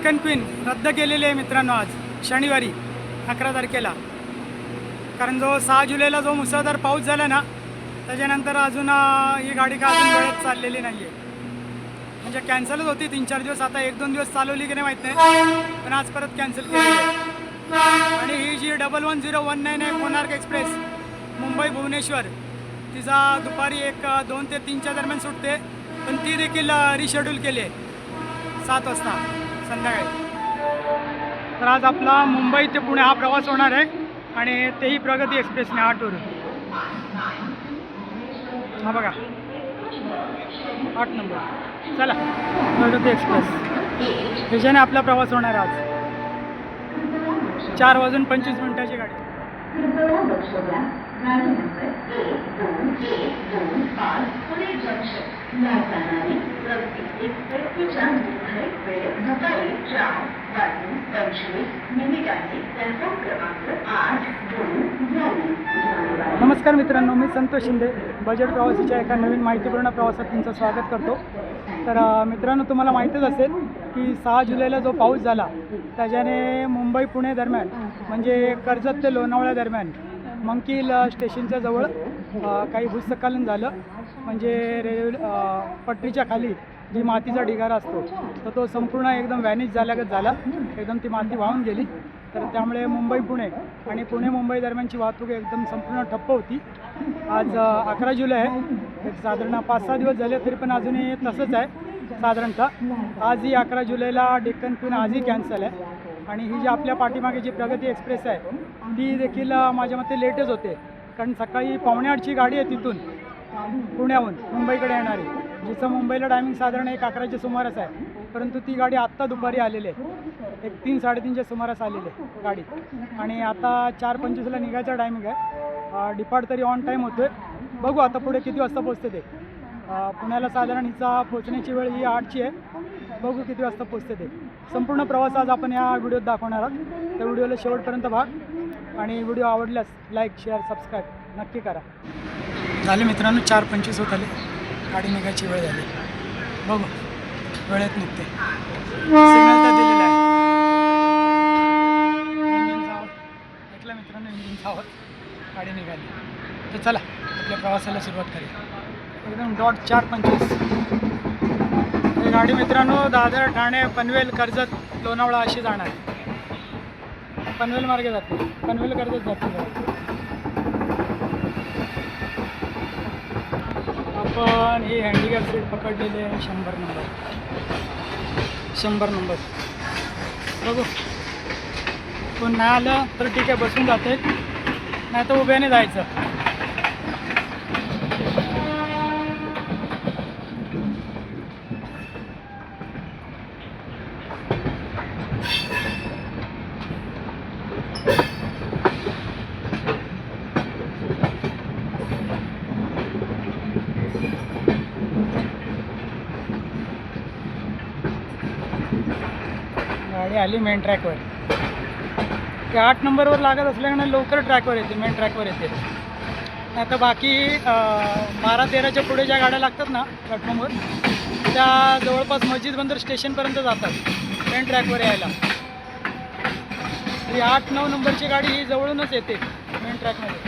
Deccan queen रद्द केलेली आहे मित्रांनो आज शनिवारी 11 तारखेला. कारण जो 6 जुलैला जो मुसळधार पाऊस झाला ना त्याच्यानंतर अजून ही गाडी का अजून वेळेत चाललेली नाही आहे. म्हणजे कॅन्सलच होती 3-4 दिवस. आता 1-2 दिवस चालवली की नाही माहीत नाही, पण आज परत कॅन्सल केली आहे. आणि ही जी 111019 आहे कोणार्क एक्सप्रेस मुंबई भुवनेश्वर, तिचा दुपारी 2 ते 3च्या दरम्यान सुटते, पण ती देखील रिशेड्यूल केली आहे 7 वाजता संध्याकाळी. तर आज आपला मुंबई ते पुणे हा प्रवास होणार आहे आणि तेही प्रगती एक्सप्रेसने 8 वरून. हा बघा 8 नंबर. चला प्रगती एक्सप्रेस त्याच्याने आपला प्रवास होणार आज. 4:25 गाडी. नमस्कार मित्रांनो, मी संतोष शिंदे बजेट प्रवासीच्या एका नवीन माहितीपूर्ण प्रवासात तुमचं स्वागत करतो. तर मित्रांनो, तुम्हाला माहीतच असेल की 6 जुलैला जो पाऊस झाला त्याच्याने मुंबई पुणे दरम्यान म्हणजे कर्जत ते लोणावळा दरम्यान मंकील स्टेशनच्या जवळ काही भूस्खलन झालं. म्हणजे रेल्वे पटरीच्या खाली जी मातीचा ढिगारा असतो तर तो संपूर्ण एकदम वॅनिश झाल्यागत झाला. एकदम ती माती वाहून गेली. तर त्यामुळे मुंबई पुणे आणि पुणे मुंबई दरम्यानची वाहतूक एकदम संपूर्ण ठप्प होती. आज 11 जुलै आहे. एक साधारण 5-6 दिवस झाले तरी पण अजूनही तसंच आहे साधारणतः. आजही 11 जुलैला डेक्कन क्वीन आजही कॅन्सल आहे. आणि ही जी आपल्या पाठीमागे जी प्रगती एक्सप्रेस आहे ती देखील माझ्या मते लेटच होते. कारण सकाळी 7:45ची गाडी आहे तिथून पुण्याहून मुंबईकडे येणारी, जिचं मुंबईला टायमिंग साधारण 11च्या सुमारास आहे. परंतु ती गाडी आत्ता दुपारी आलेली आहे, 3-3:30च्या सुमारास आलेली आहे गाडी. आणि आता 4:25ला निघायचा टायमिंग आहे. डिपार्ट तरी ऑन टाईम होतो आहे. बघू आता पुढे किती वाजता पोचते ते. पुण्याला साधारण हिचा पोचण्याची वेळ ही 8ची आहे. बघू किती वाजता पोचते ते. संपूर्ण प्रवास आज आपण या व्हिडिओत दाखवणार आहोत. त्या व्हिडिओला शेवटपर्यंत भाग आणि व्हिडिओ आवडल्यास लाईक शेअर सबस्क्राईब नक्की करा. झाले मित्रांनो, 4:25 होत आले. गाडी निघायची वेळ झाली. बघू वेळेत निघते. सिग्नल तर दिलेला आहे. इंजिनचा आवाज ऐकला मित्रांनो, इंजिनचा आवाज. गाडी निघाली. तर चला आपल्या प्रवासाला सुरुवात करूया. एकदम डॉट 4:25. ही गाडी मित्रांनो दादर, ठाणे, पनवेल, कर्जत, लोणावळा अशी जाणार. पनवेल मार्गे जाते, पनवेल कर्जत जाते. आपण ही हँडिकॅप सीट पकडलेली आहे 100 नंबर. 100 नंबर. बघू कोण नाही आलं तर ठीक आहे, बसून जाते, नाही तर उभ्याने जायचं. गाडी आली मेन ट्रॅकवर. ते 8 नंबरवर लागत असल्याने लवकर ट्रॅकवर येते, मेन ट्रॅकवर येते. आता बाकी 12-13च्या पुढे ज्या गाड्या लागतात ना प्लॅटफॉर्मवर त्या जवळपास मस्जिद बंदर स्टेशनपर्यंत जातात मेन ट्रॅकवर यायला. ही 8-9 नंबरची गाडी ही जवळूनच येते मेन ट्रॅकमध्ये.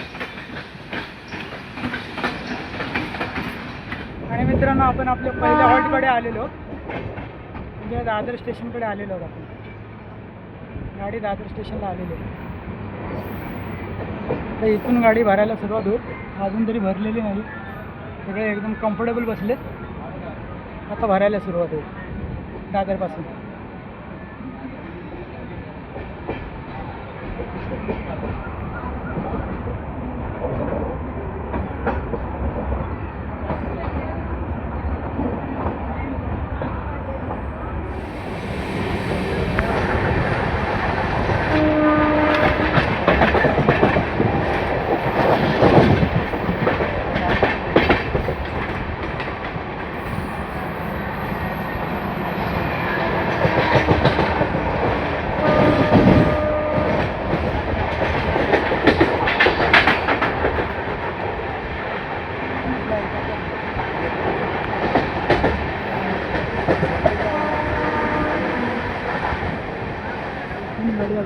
आणि मित्रांनो, आपण आपल्या पहिल्या हॉल्टकडे आलेलो, म्हणजे दादर स्टेशनकडे आलेलो आहोत आपण. गाडी दादर स्टेशनला आलेली आहे. तर इथून गाडी भरायला सुरुवात होईल. अजून तरी भरलेली नाही, सगळे एकदम कम्फर्टेबल बसलेत. आता भरायला सुरुवात होईल दादरपासून.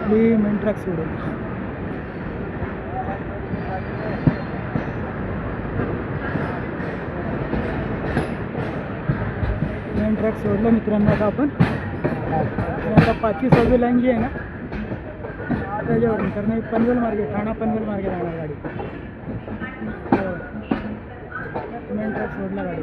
आपली मेन ट्रॅक सोडून. मेन ट्रॅक सोडलं मित्रांनो आता आपण. आणि आता 5वी 6वी लाईन जी आहे ना त्याच्यावरून, कारण हे पनवेल मार्गे, ठाणा पनवेल मार्गे जाणार गाडी. मेन ट्रॅक सोडला गाडी.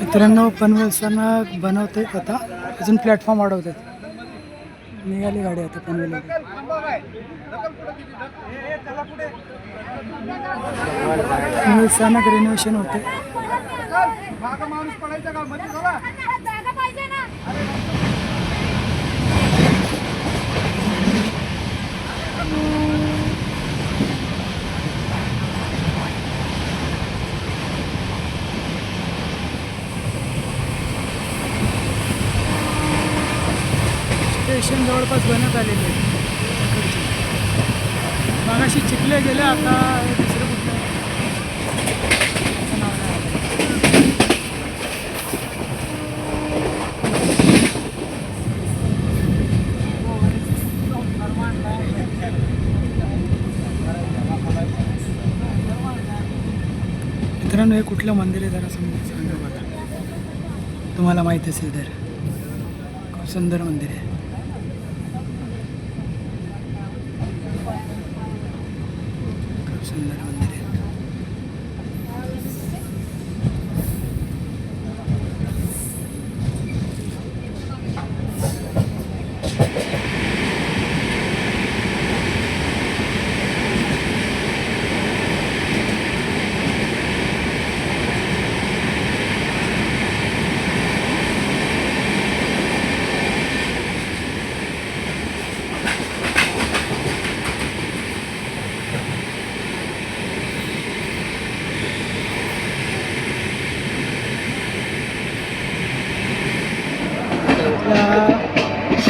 मित्रांनो पनवेल स्थानक बनवते आता, अजून प्लॅटफॉर्म वाढवतात. निघाली गाडी आता पनवेल. पनवेल स्थानक रिनोव्हेशन होते. स्टेशन जवळपास बनत आलेले आहे. मागाशी चिखले गेले, आता दुसरं कुठलं नाव नाही आलं. मित्रांनो हे कुठलं मंदिर आहे जरा सांगा मला, तुम्हाला माहीत असेल तर. खूप सुंदर मंदिर आहे. सुंदर मंदिर आहे.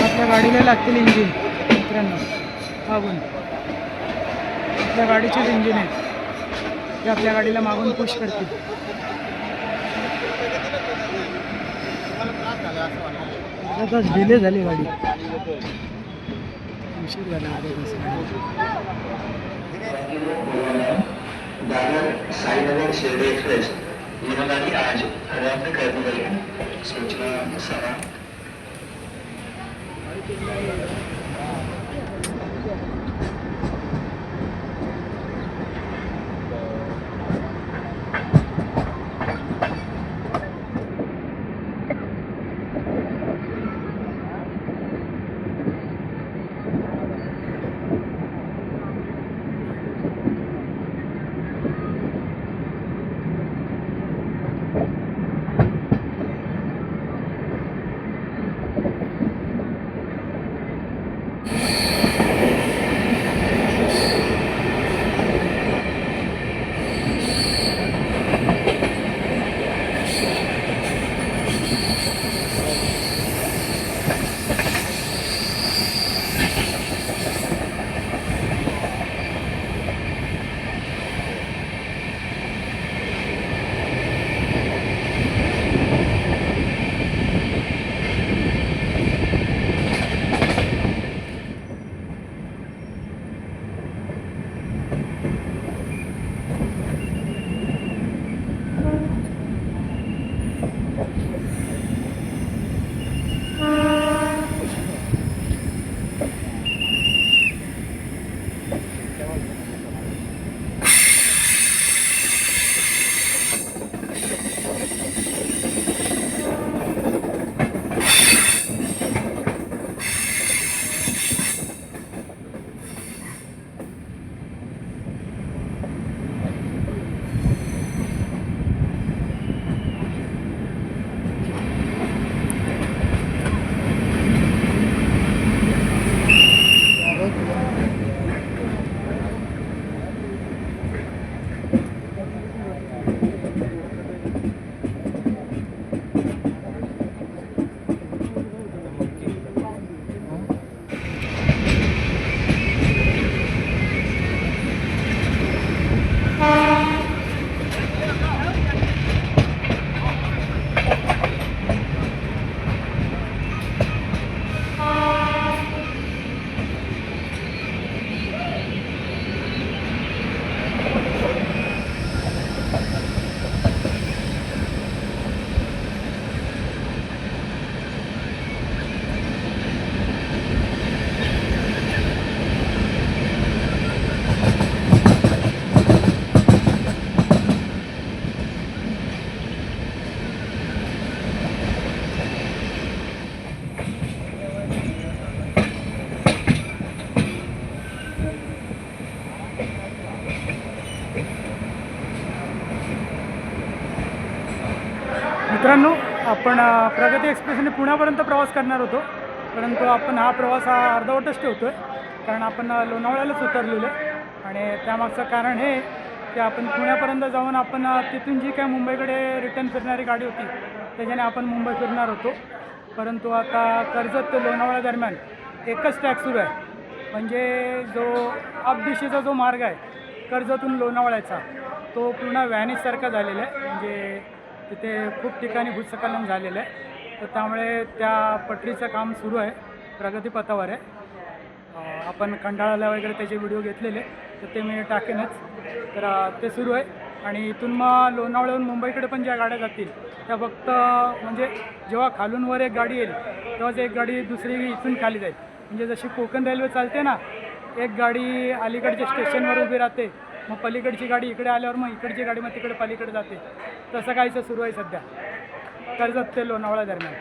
आपल्या गाडीला लागतील इंजिन मित्रांनो. मागून आपल्या गाडीचेच इंजिन आहेत ते आपल्या गाडीला मागून पुश करतील. आताच डिले झाली गाडी, उशीर झाला आधी शिर्डी एक्सप्रेस यह गाड़ी आज हरियाणा में कर दी गई है. सूचना सभा मित्रांनो, आपण प्रगती एक्सप्रेसने पुण्यापर्यंत प्रवास करणार होतो, परंतु आपण हा प्रवास अर्धवटच ठेवतो आहे, कारण आपण लोणावळ्यालाच उतरलेलो आहे. आणि त्यामागचं कारण हे की आपण पुण्यापर्यंत जाऊन आपण तिथून जी काय मुंबईकडे रिटर्न फिरणारी गाडी होती त्याच्याने आपण मुंबई फिरणार होतो. परंतु आता कर्जत ते लोणावळा दरम्यान एकच ट्रॅक सुरू आहे. म्हणजे जो अपदिशेचा जो मार्ग आहे कर्जतून लोणावळ्याचा, तो पूर्ण व्हॅनिशसारखा झालेला आहे. म्हणजे तिथे खूप ठिकाणी भूस्खलन झालेलं आहे. तर त्यामुळे त्या पटरीचं काम सुरू आहे, प्रगतीपथावर आहे. आपण खंडाळाला वगैरे त्याचे व्हिडिओ घेतलेले, तर ते मी टाकेनच. तर ते सुरू आहे. आणि इथून मग लोणावळ्याहून मुंबईकडे पण ज्या गाड्या जातील त्या फक्त म्हणजे जेव्हा खालून वर एक गाडी येईल तेव्हाच एक गाडी दुसरी इथून खाली जाईल. म्हणजे जशी कोकण रेल्वे चालते ना, एक गाडी अलीकडच्या स्टेशनवर उभी राहते, मग पलीकडची गाडी इकडे आल्यावर मग इकडची गाडी मग तिकडे पलीकडे जाते, तसं काहीचं सुरू आहे सध्या कर्जत ते लोणावळा दरम्यान.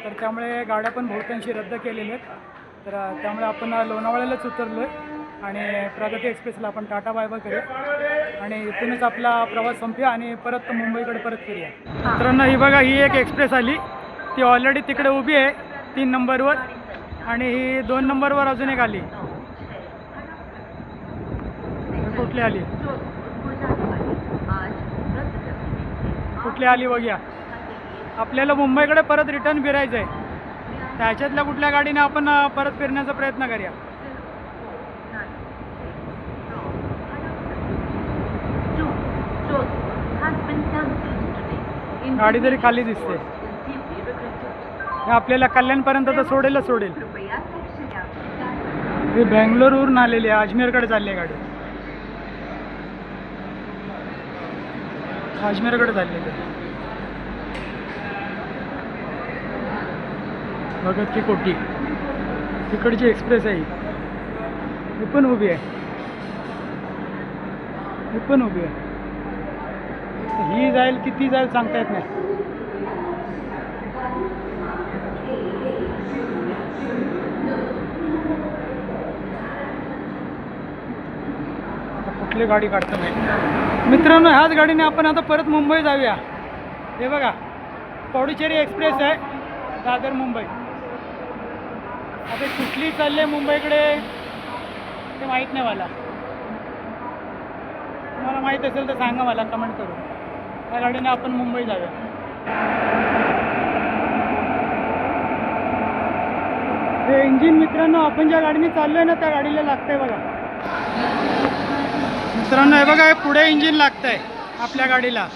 तर त्यामुळे गाड्या पण बहुतांशी रद्द केलेल्या आहेत. तर त्यामुळे आपण लोणावळ्यालाच उतरलो आहे आणि प्रगती एक्सप्रेसला आपण टाटा बाय बाय करूया आणि इथूनच आपला प्रवास संपूया आणि परत मुंबईकडे परत फिरूया. मित्रांनो, ही बघा, ही एक एक्सप्रेस आली, ती ऑलरेडी तिकडे उभी आहे 3 नंबरवर, आणि ही 2 नंबरवर अजून एक आली. कुठली आली, कुठली आली बघूया. आपल्याला मुंबईकडे परत रिटर्न फिरायचं आहे, त्याच्यातल्या कुठल्या गाडीने आपण परत फिरण्याचा प्रयत्न करूया. गाडी तरी खाली दिसते. हे आपल्याला कल्याणपर्यंत तर सोडेलच सोडेल. हे बेंगलोरवरून आलेली आहे, अजमेरकडे चालली आहे गाडी, अजमेरकडे चाललेली आहे. भगत की कोठी तिकडची एक्सप्रेस आहे, ही पण उभी आहे, ही पण उभी आहे. ही जाईल किती जाईल सांगता येत नाही. कुठली गाडी काढतो नाही. मित्रांनो, ह्याच गाडीने आपण आता परत मुंबई जाऊया. हे बघा, पौडीचेरी एक्सप्रेस आहे, दादर मुंबई. आता कुठली चालली आहे मुंबईकडे ते माहीत नाही मला. तुम्हाला माहीत असेल तर सांगा मला कमेंट करून. त्या गाडीने आपण मुंबई जाऊया. हे इंजिन मित्रांनो आपण ज्या गाडीने चाललो आहे ना त्या गाडीला लागतं आहे बघा. मित्रांनो, हे बघा, हे पुढे इंजिन लागतं आहे आपल्या गाडीला.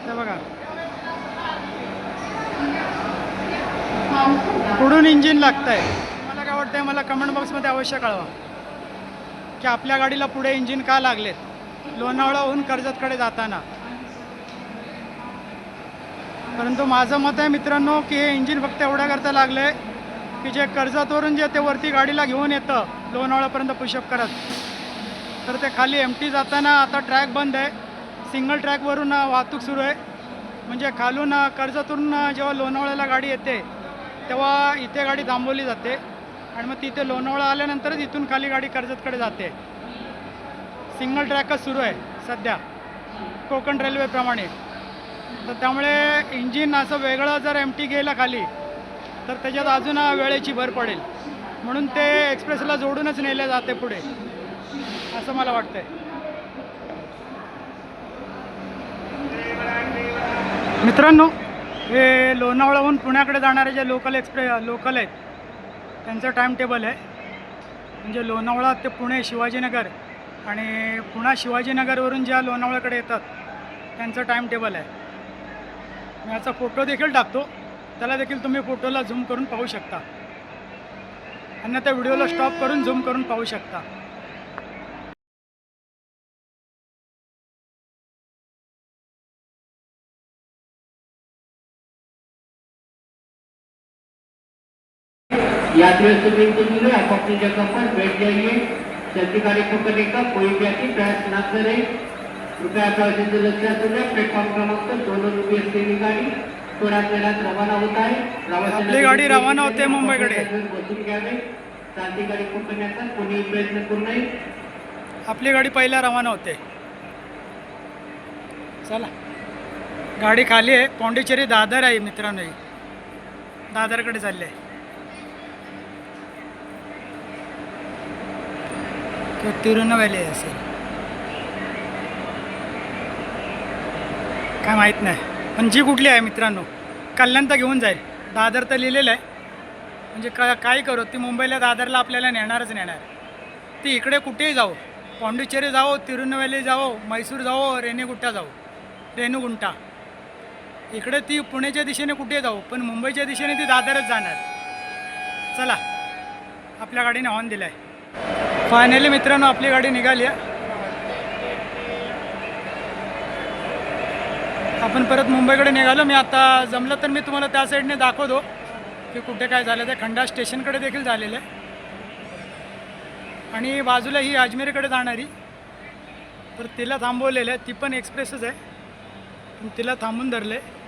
हे बघा, पुढून इंजिन लागतं आहे. मला काय वाटतं आहे, मला कमेंट बॉक्समध्ये अवश्य कळवा की आपल्या गाडीला पुढे इंजिन का लागलेत लोणावळाहून कर्जतकडे जाताना. परंतु माझं मत आहे मित्रांनो की हे इंजिन फक्त एवढ्याकरता लागलं आहे की जे कर्जतवरून जे ते वरती गाडीला घेऊन येतं लोणावळ्यापर्यंत पुशअप करत. तर ते खाली एमटी जाताना आता ट्रॅक बंद आहे. सिंगल ट्रॅकवरून वाहतूक सुरू आहे. म्हणजे खालून कर्जतवरून जेव्हा लोणावळ्याला गाडी येते तेव्हा इथे गाडी थांबवली जाते आणि मग तिथे लोणावळा आल्यानंतरच इथून खाली गाडी कर्जतकडे जाते. सिंगल ट्रॅकच सुरू आहे सध्या कोकण रेल्वेप्रमाणे. तर त्यामुळे इंजिन असं वेगळं जर एमटी गेलं खाली तर त्याच्यात अजून वेळेची भर पडेल. म्हणून ते एक्सप्रेसला जोडूनच नेले जाते पुढे असं मला वाटतंय. मित्रांनो, हे लोणावळ्याहून पुण्याकडे जाणारे जे लोकल आहेत त्यांचं टाईम टेबल आहे. म्हणजे लोणावळा ते पुणे शिवाजीनगर आणि पुणा शिवाजीनगरवरून ज्या लोणावळ्याकडे येतात त्यांचं टाईम टेबल आहे. मी याचा फोटो देखील टाकतो, त्याला देखील तुम्ही फोटोला झूम करून पाहू शकता आणि त्या व्हिडिओला स्टॉप करून झूम करून पाहू शकता. यात्रियों से विनती है, आप अपनी जगह पर बैठ जाइए. चलती गाड़ी पकड़ने का कोई व्यक्ति प्रयास न करे. कृपया प्रवासी लक्षात ठेवा, प्लेटफॉर्म क्रमांक 2 रुपये असलेली गाडी थोड्याच वेळात रवाना होत आहे. आपली गाडी रवाना होते मुंबईकडे. बसून घ्यावे. चालती गाडी पकडण्याचा कोणी प्रयत्न करू नये. आपली गाडी पहिला रवाना होते. चला, गाडी खाली आहे. पॉंडिचेरी दादर आहे मित्रांनो, दादरकडे चालले आहे. किंवा तिरुनेलवेली असेल काय माहीत नाही, पण जी कुठली आहे मित्रांनो कल्याण तर घेऊन जाईल. दादर तर लिहिलेलं आहे. म्हणजे काय करू, ती मुंबईला दादरला आपल्याला नेणारच नेणार. ती इकडे कुठेही जाऊ, पॉंडिचेरी जाओ, तिरुनेलवेली जाओ, मैसूर जाओ, रेणुगुंटा इकडे ती पुण्याच्या दिशेने कुठे जाऊ, पण मुंबईच्या दिशेने ती दादरच जाणार. चला, आपल्या गाडीने हॉर्न दिला आहे. फायनली मित्रांनो आपली गाडी निघाली आहे. आपण परत मुंबईकडे निघालो. मी आता जमलं तर मी तुम्हाला त्या साईडने दाखवतो की कुठे काय झालं. ते खंडा स्टेशनकडे देखील झालेलं आहे आणि बाजूला ही अजमेरकडे जाणारी, तर तिला थांबवलेलं आहे. ती पण एक्सप्रेसच आहे, पण तिला थांबून धरलं आहे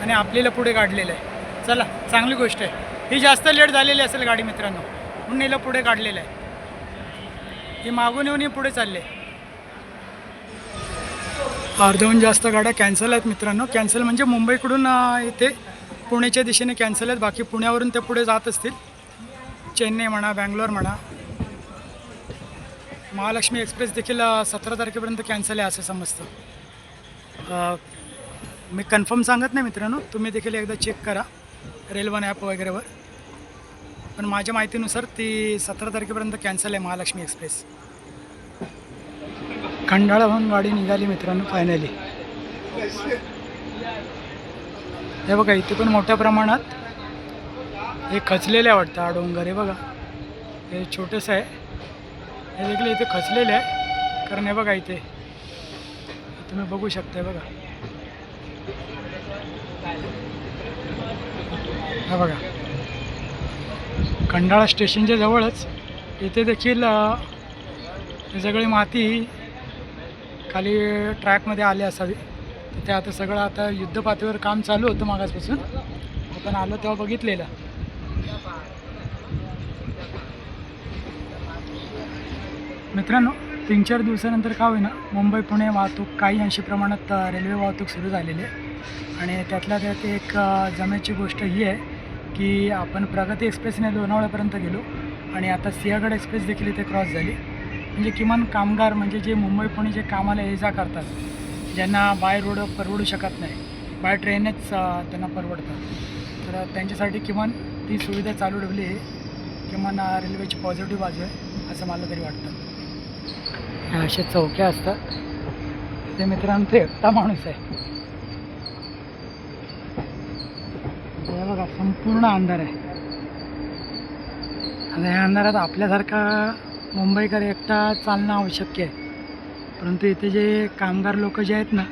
आणि आपल्याला पुढे काढलेलं आहे. चला, चांगली गोष्ट आहे. ही जास्त लेट झालेली असेल गाडी मित्रांनो, म्हणून हिला पुढे काढलेलं आहे. ही मागून येऊन ही पुढे चालले. अर्ध्याहून जास्त गाड्या कॅन्सल आहेत मित्रांनो. कॅन्सल म्हणजे मुंबईकडून इथे पुण्याच्या दिशेने कॅन्सल आहेत. बाकी पुण्यावरून ते पुढे जात असतील. चेन्नई म्हणा, बँगलोर म्हणा. महालक्ष्मी एक्सप्रेस देखील 17 तारखेपर्यंत कॅन्सल आहे असं समजतं. मी कन्फर्म सांगत नाही मित्रांनो, तुम्ही देखील एकदा चेक करा रेल्वे ॲप वगैरेवर. पण माझ्या माहितीनुसार ती 17 तारखेपर्यंत कॅन्सल आहे महालक्ष्मी एक्सप्रेस. खंडाळाहून गाडी निघाली मित्रांनो फायनली. हे बघा, इथे पण मोठ्या प्रमाणात हे खचलेलं आहे वाटतं. हा डोंगर हे बघा, हे छोटंसं आहे. हे देखील इथे खचलेलं आहे, कारण हे बघा इथे तुम्ही बघू शकता. बघा, हा बघा, खंडाळा स्टेशनच्या जवळच इथे देखील हे सगळी माती खाली ट्रॅकमध्ये आली असावी. तर ते आता सगळं आता युद्धपातळीवर काम चालू होतं मागासपासून. आपण आलो तेव्हा बघितलेलं. मित्रांनो, 3-4 दिवसानंतर का होईना मुंबई पुणे वाहतूक काही अंशी प्रमाणात रेल्वे वाहतूक सुरू झालेली आहे. आणि त्यातल्या त्यात एक जमेची गोष्ट ही आहे की आपण प्रगती एक्सप्रेसने लोणावळ्यापर्यंत गेलो आणि आता सिंहगड एक्सप्रेस देखील इथे क्रॉस झाली. म्हणजे किमान कामगार, म्हणजे जे मुंबई पुणे जे कामाला ये जा करतात, ज्यांना बाय रोड परवडू शकत नाही, बाय ट्रेनच त्यांना परवडतात, तर त्यांच्यासाठी किमान ती सुविधा चालू ठेवली आहे. किमान रेल्वेची पॉझिटिव्ह बाजू आहे असं मला तरी वाटतं. अशा चौक्या असतात. ते मित्रांनो ते एकटा माणूस आहे. हे बघा, संपूर्ण अंधार आहे. आणि ह्या अंधारात आपल्यासारखा मुंबईकर एकटा चालणं आवश्यक आहे. परंतु इथे जे कामगार लोक जे आहेत ना,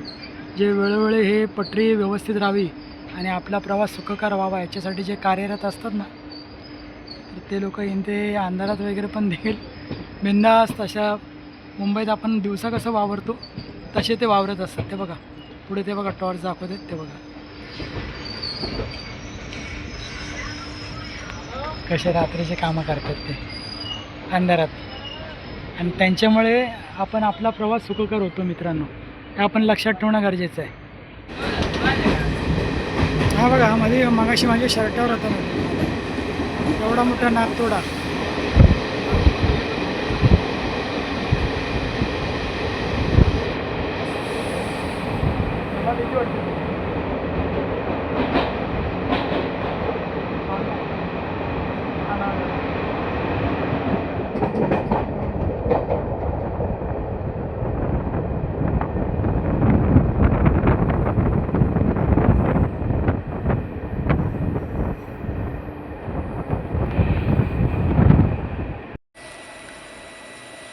जे वेळोवेळी हे पटरी व्यवस्थित राहावी आणि आपला प्रवास सुखकर व्हावा याच्यासाठी जे कार्यरत असतात ना, तर ते लोक इथे अंधारात वगैरे पण देखील बिंदास तशा मुंबईत आपण दिवसा कसं वावरतो तसे ते वावरत असतात. ते बघा पुढे ते बघा टॉर्च दाखवतात ते बघा कसे रात्रीचे कामं करतात ते अंधारात. आणि त्यांच्यामुळे आपण आपला प्रवास सुखकर होतो मित्रांनो, हे आपण लक्षात ठेवणं गरजेचं आहे. हा बघा हा मध्ये मगाशी माझ्या शर्टावर होता ना एवढा मोठा नागतोडा. मला भीती वाटते.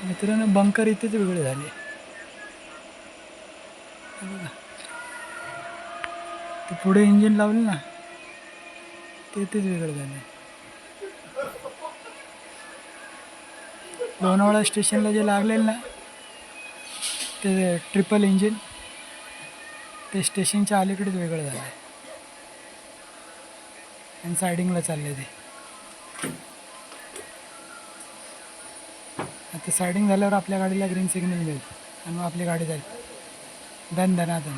मित्रांनो बंकर इथेच वेगळे झाले. हे बघा ते पुढे इंजिन लावले ना ते तेच वेगळे झाले. लोणावळा स्टेशनला जे लागलेलं ना ते ट्रिपल इंजिन ते स्टेशनच्या अलीकडेच वेगळं झालं आहे आणि सायडिंगला चालले ते. आता सायडिंग झाल्यावर आपल्या गाडीला ग्रीन सिग्नल मिळेल आणि मग आपली गाडी जाईल धनाधन.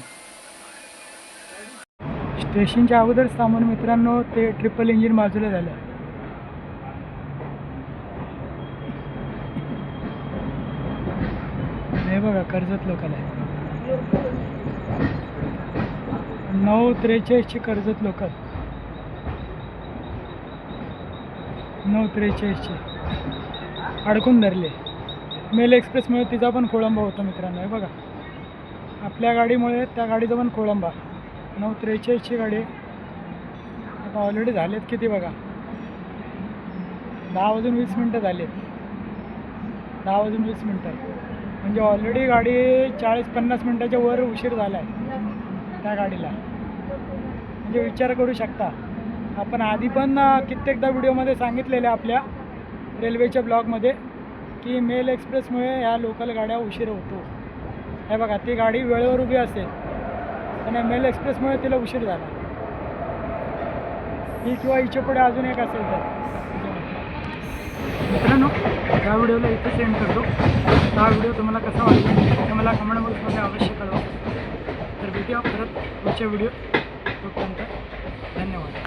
स्टेशनच्या अगोदरच थांबून मित्रांनो ते ट्रिपल इंजिन बाजूला झालं. हे बघा कर्जत लोकल आहे 9:43ची कर्जत लोकल 9:43ची अडकून धरले. मेल एक्सप्रेसमुळे तिचा पण खोळंबा होता मित्रांनो. हे बघा आपल्या गाडीमुळे त्या गाडीचा पण खोळंबा. 9:43ची गाडी आता ऑलरेडी झालेत किती बघा 10:20 झालेत. 10:20 म्हणजे ऑलरेडी गाडी 40-50 मिनटाच्या वर उशीर झाला आहे त्या गाडीला. म्हणजे विचार करू शकता. आपण आधी पण कित्येकदा व्हिडिओमध्ये सांगितलेलं आपल्या रेल्वेच्या ब्लॉगमध्ये की मेल एक्सप्रेसमुळे ह्या लोकल गाड्या उशीर होतो. हे बघा ती गाडी वेळेवर उभी असेल आणि मेल एक्सप्रेसमुळे तिला उशीर झाला. ही किंवा हिच्या पुढे अजून एक असेल तर. मित्रांनो या व्हिडिओला इथं सेंड करतो. हा व्हिडिओ तुम्हाला कसा वाटला ते मला कमेंट बॉक्समध्ये अवश्य कळवा. तर भेटूया परत पुढच्या व्हिडिओ. तोपर्यंत धन्यवाद.